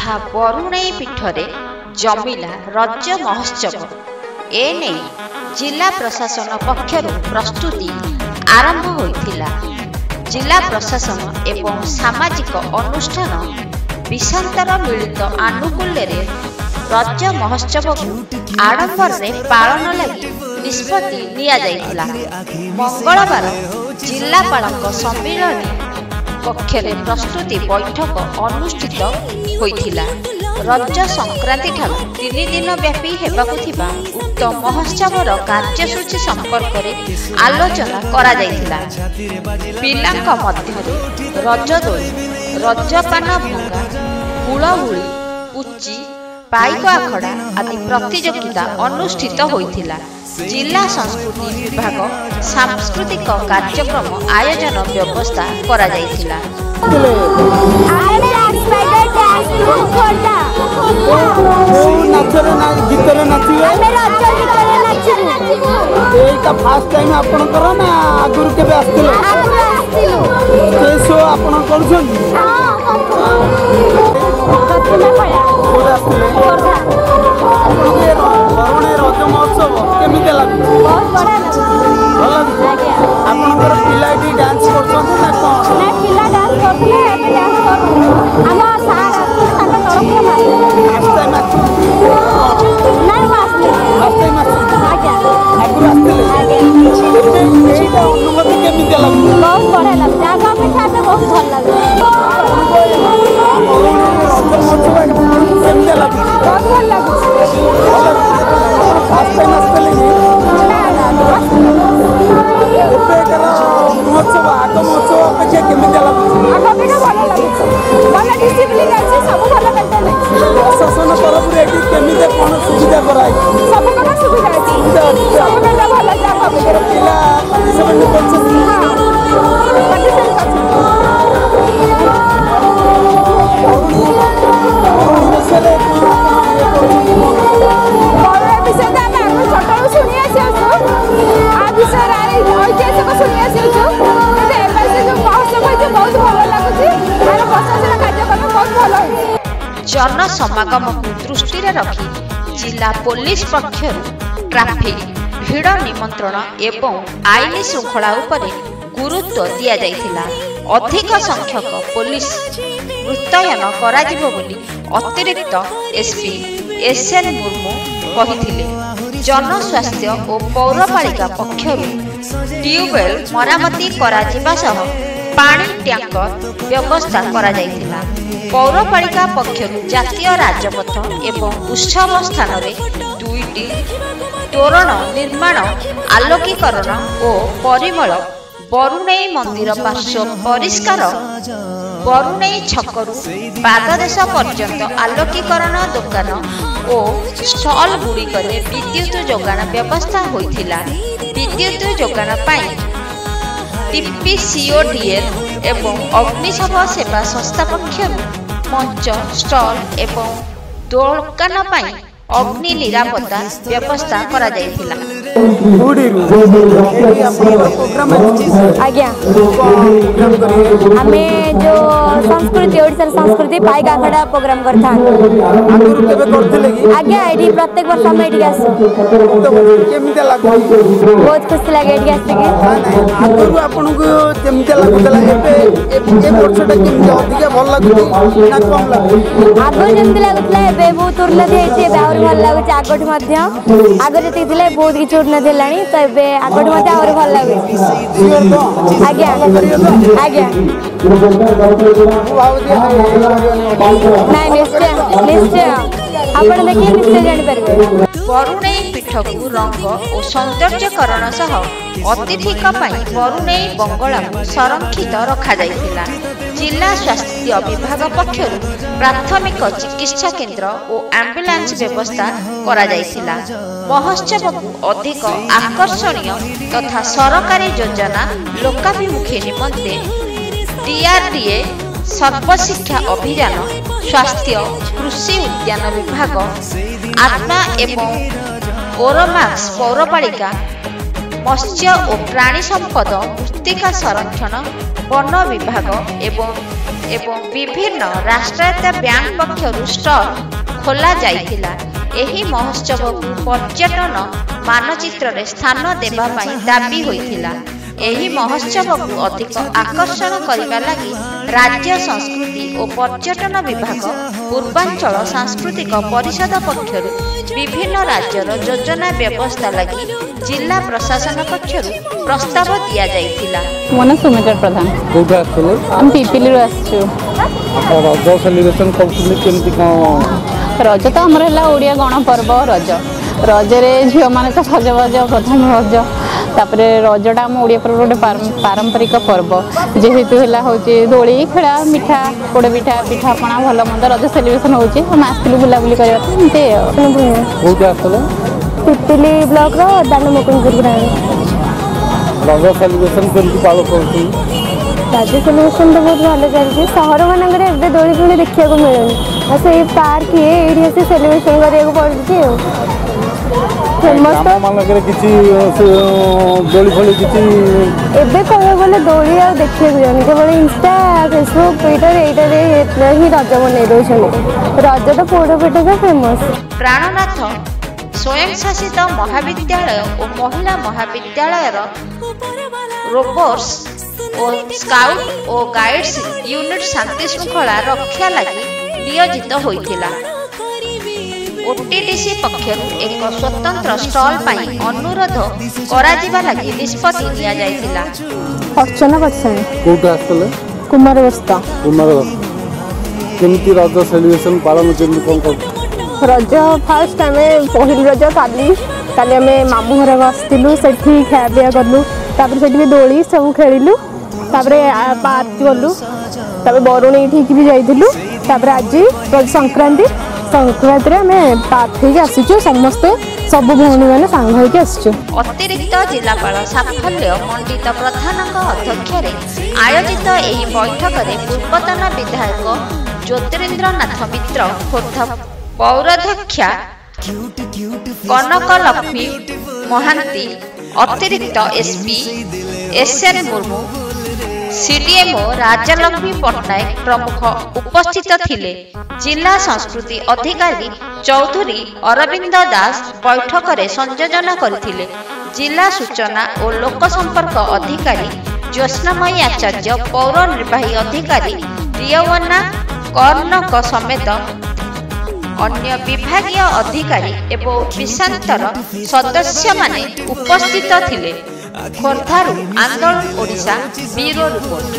जहाँ बरुणेई पीठरे जमिला रज महोत्सव एने जिला प्रशासन पक्षर प्रस्तुति आरंभ होइथिला। जिला प्रशासन एवं सामाजिक अनुष्ठान विशांतर मिलित आनुकूल्य रज महोत्सव आडंबर पालन लगी निष्पत्ति निया जाइथिला। मंगलवार जिलापालक सम्मेलन कक्षरे प्रस्तुति बैठक अनुष्ठित होइथिला। रज संक्रांति ठारू 3 दिन व्यापी हेबाकु थिबा उक्त महोत्सवर कार्यसूची संपर्क में आलोचना करा जाइथिला। पिलांक मध्यरे रजदोली, रजपान भंगा, हुलहुली, पुची, पाइक आखड़ा आदि प्रतियोगिता अनुष्ठित होइथिला। जिला संस्कृति विभाग सांस्कृतिक कार्यक्रम आयोजन व्यवस्था करा जाइथिला। फास्ट टाइम आपण करो ना आगुरु केबे आस्तिले के शो आपण करछन बरुणे रज महोत्सव केमिते लागु बहुत बड़ा लागु आपनकर पिला एठी डांस करछन ना कोन ना पिला डांस करथले एबे डांस करथले हम सार ताका तरफ फास्ट टाइम नहीं फास्ट टाइम आज्ञा आगुरु आस्तिले एटा अनुमति केमिते लागु बहुत बड़ा लागु जागा पे छाते बहुत भल लागु रज महोत्सव केमिते लागु बहुत भल लागु फास्ट टाइम आस्तिले महोत्सव आग महोत्सव अपेक्षा केमिते लागु आग अपेक्षा भल लागु भल डिसिप्लिन अछि सब भल करते प्रशासन तरफ रे एठी केमिते कोन सुविधा कराई सब कोन सुविधा अछि सब कोन भल जागा अपेक्षा पिला सब कोन जन समागम को दृष्टि रखी जिला पुलिस पक्षर ट्रैफिक भीड़ निमंत्रण एवं आईन श्रृंखला उपरे गुरुत्व दिया जाइथिला। अधिक संख्यक पुलिस मुतयन करा जिवो बोली अतिरिक्त एसपी एसएन मुर्मू कहिथिले। जन स्वास्थ्य और पौरपालिका पक्षर ट्यूबवेल मरामती करा जिबा सह पानी टैंकर व्यवस्था करा जाइथिला। पौरपालिका पक्षर जातीय राजपथ एवं उत्सव स्थान में 2टी तोरण निर्माण आलोकीकरण और परिमल बरुणेई मंदिर पार्श्व परिष्कार बरुणेई छकरू पाददेश पर्यंत आलोकीकरण दुकान और स्टल गुड़िक विद्युत जोगान व्यवस्था होइथिला। विद्युत जोगान पाई टीपीसीओडीएल एवं अग्निशम सेवा संस्था पक्षर मंच स्टल एवं दुकान पाई अग्नि निरापत्ता व्यवस्था करा जाइथिला। आज्ञा आमे जो संस्कृति ओडिसा संस्कृति पाइक आखड़ा प्रोग्राम करथान आज्ञा एडी प्रत्येक वर्ष हम एडी आसु केमिते लागु बहुत खुशी लागे एडी आसी के आगुरु आपन को केमिते लागुला ए वर्षटा केमिते अधिक भल लागु ना कम लागु आगो जेमते लागुतला एबे बहुत उन्नति हेछि एबे और भल लागु आगठ मध्य आगो जति थिले बहुत किछ उन्नति हेलानी त एबे आगठ मध्य और भल लागु आज्ञा आज्ञा नहीं निश्चय निश्चय आपण देखिए निश्चय जानि परबे। बरुणेई पीठ को रंग और सौंदर्यकरण सह अतिथिक बरुणेई बंगला संरक्षित रखा जाइथिला। जिला स्वास्थ्य विभाग पक्षर प्राथमिक चिकित्सा केन्द्र और एम्बुलेंस व्यवस्था करा जाइथिला। महोत्सव को अधिक आकर्षणीय तथा सरकारी योजना लोकाभिमुखी निमंते डीआरडीए सर्वशिक्षा अभियान स्वास्थ्य कृषि उद्यान विभाग आत्मा एवं ओरोमाक्स पौरपालिका मत्स्य और प्राणी संपद मृत्तिका संरक्षण वन विभाग एवं ଏବଂ ବିଭିନ୍ନ ରାଷ୍ଟ୍ରାୟତ୍ତ ବ୍ୟାଙ୍କ ପକ୍ଷରୁ ଷ୍ଟଲ ଖୋଲା ଯାଇଥିଲା। ଏହି ମହୋତ୍ସବକୁ ପର୍ଯ୍ୟଟନ ମାନଚିତ୍ରରେ ସ୍ଥାନ ଦେବା ପାଇଁ ଦାବି ହୋଇଥିଲା। ଏହି ମହୋତ୍ସବକୁ ଅଧିକ ଆକର୍ଷଣ କରିବା ଲାଗି ରାଜ୍ୟ ସଂସ୍କୃତି ଓ ପର୍ଯ୍ୟଟନ ବିଭାଗ ପୂର୍ବାଞ୍ଚଳ ସାଂସ୍କୃତିକ ପରିଷଦ ପକ୍ଷରୁ ବିଭିନ୍ନ ରାଜ୍ୟର ଯୋଜନା ବ୍ୟବସ୍ଥା ଲାଗି ଜିଲ୍ଲା ପ୍ରଶାସନ ପକ୍ଷରୁ ପ୍ରସ୍ତାବ ଦିଆଯାଇଥିଲା। ମନ ସୁମିତ୍ର ପ୍ରଧାନ କୋଉଠି ଆସିଥିଲେ? ଆମେ ପିପିଲିରୁ ଆସିଛୁ। ରଜ ସେଲିବ୍ରେସନ୍ କରୁଛନ୍ତି କେମିତି କ'ଣ? ରଜ ତ ଆମର ହେଲା ଓଡ଼ିଆ ଗଣପର୍ବ ରଜ। ରଜରେ ଝିଅମାନେ ତ ସଜବାଜ ପ୍ରଥମ ରଜ, ତାପରେ ରଜଟା ଆମ ଓଡ଼ିଆ ପର୍ବ ଗୋଟେ ପାରମ୍ପରିକ ପର୍ବ ଯେହେତୁ ହେଲା ହେଉଛି ଦୋଳି ଖେଳା ମିଠା ପୋଡ଼ ପିଠା ପିଠାପଣା ଭଲ ମନ୍ଦ ରଜ ସେଲିବ୍ରେସନ୍ ହେଉଛି। ଆମେ ଆସିଥିଲୁ ବୁଲାବୁଲି କରିବା ପାଇଁ ଏମିତି ଆଉ। କୋଉଠି ଆସିଥିଲେ? ପିପିଲି ବ୍ଲକର ଦାନ ମୁକୁନ୍ଦପୁର ଗ୍ରାମ। ରଜ ସେଲିବ୍ରେସନ୍ କେମିତି ପାଳନ କରୁଛନ୍ତି? ରଜ ସେଲିବ୍ରେସନ୍ ତ ବହୁତ ଭଲ ଚାଲିଛି। ସହରମାନଙ୍କରେ ଏବେ ଦୋଳି ଫୋଳି ଦେଖିବାକୁ ମିଳୁନି, ଆଉ ସେଇ ପାର୍କ ଏଇଠି ଆସି ସେଲିବ୍ରେସନ୍ କରିବାକୁ ପଡ଼ୁଛି ଆଉ। ଫେମସ୍ ତ ମାନଙ୍କରେ କିଛି ଦୋଳି ଫୋଳି କିଛି ଏବେ କହିବାକୁ ଗଲେ ଦୋଳି ଆଉ ଦେଖିବାକୁ ଯାଉନି, କେବଳ ଇନଷ୍ଟା ଫେସବୁକ୍ ଟ୍ୱିଟର ଏଇଟାରେ ହିଁ ରଜ ବନେଇ ଦେଉଛନ୍ତି। ରଜ ତ ପୋଡ଼ ପିଠାଟା ଫେମସ୍। ପ୍ରାଣନାଥ ସ୍ୱୟଂଶାସିତ ମହାବିଦ୍ୟାଳୟ ଓ ମହିଳା ମହାବିଦ୍ୟାଳୟର ରୋବର୍ସ ଓ ସ୍କାଉଟ୍ ଓ ଗାଇଡ୍ସ ୟୁନିଟ୍ ଶାନ୍ତି ଶୃଙ୍ଖଳା ରକ୍ଷା ଲାଗି ନିୟୋଜିତ ହୋଇଥିଲା। OTDC ପକ୍ଷରୁ ଏକ ସ୍ୱତନ୍ତ୍ର ଷ୍ଟଲ୍ ପାଇଁ ଅନୁରୋଧ କରାଯିବା ଲାଗି ନିଷ୍ପତ୍ତି ନିଆଯାଇଥିଲା। ଅର୍ଚ୍ଚନା ପଟ୍ଟଶାଣୀ କୋଉଠି ଆସିଥିଲେ? କୁମାର ବସ୍ତ। କେମିତି ରଜ ସେଲିବ୍ରେସନ୍ ପାଳନ କେମିତି କ'ଣ କରୁଛନ୍ତି? ରଜ ଫାଷ୍ଟ ଆମେ ପହିଲି ରଜ କାଲି ଆମେ ମାମୁଁ ଘରକୁ ଆସିଥିଲୁ, ସେଠି ଖାଇବା ପିଇବା କଲୁ, ତାପରେ ସେଠି ବି ଦୋଳି ସବୁ ଖେଳିଲୁ, ତାପରେ ପାର୍କ ଗଲୁ, ତାପରେ ବରୁଣେଇ ଠିକି ବି ଯାଇଥିଲୁ, ତାପରେ ଆଜି ରଜ ସଂକ୍ରାନ୍ତିରେ ଆମେ ପାର୍କ ହେଇକି ଆସିଛୁ। ସମସ୍ତେ ସବୁ ଭଉଣୀମାନେ ସାଙ୍ଗ ହେଇକି ଆସିଛୁ। ଅତିରିକ୍ତ ଜିଲ୍ଲାପାଳ ସାଫଲ୍ୟ ମଣ୍ଡିତ ପ୍ରଧାନଙ୍କ ଅଧ୍ୟକ୍ଷରେ ଆୟୋଜିତ ଏହି ବୈଠକରେ ପୂର୍ବତନ ବିଧାୟକ ଜ୍ୟୋତିରିନ୍ଦ୍ରନାଥ ମିତ୍ର, ଖୋର୍ଦ୍ଧା ପୌରାଧ୍ୟକ୍ଷା କନକଲକ୍ଷ୍ମୀ ମହାନ୍ତି, ଅତିରିକ୍ତ SP SN Murmu, CDMO Rajalakshmi Patnaik ପ୍ରମୁଖ ଉପସ୍ଥିତ ଥିଲେ। ଜିଲ୍ଲା ସଂସ୍କୃତି ଅଧିକାରୀ ଚୌଧୁରୀ ଅରବିନ୍ଦ ଦାସ ବୈଠକରେ ସଂଯୋଜନା କରିଥିଲେ। ଜିଲ୍ଲା ସୂଚନା ଓ ଲୋକ ସମ୍ପର୍କ ଅଧିକାରୀ ଜ୍ୟୋତ୍ସ୍ନାମୟୀ ଆଚାର୍ଯ୍ୟ, ପୌର ନିର୍ବାହୀ ଅଧିକାରୀ ରିୟୱନା କର୍ଣ୍ଣକ ସମେତ ଅନ୍ୟ ବିଭାଗୀୟ ଅଧିକାରୀ ଏବଂ ବିଶାନ୍ତର ସଦସ୍ୟମାନେ ଉପସ୍ଥିତ ଥିଲେ। ଖୋର୍ଦ୍ଧାରୁ ଆନ୍ଦୋଳନ ଓଡ଼ିଶା ବ୍ୟୁରୋ ରିପୋର୍ଟ।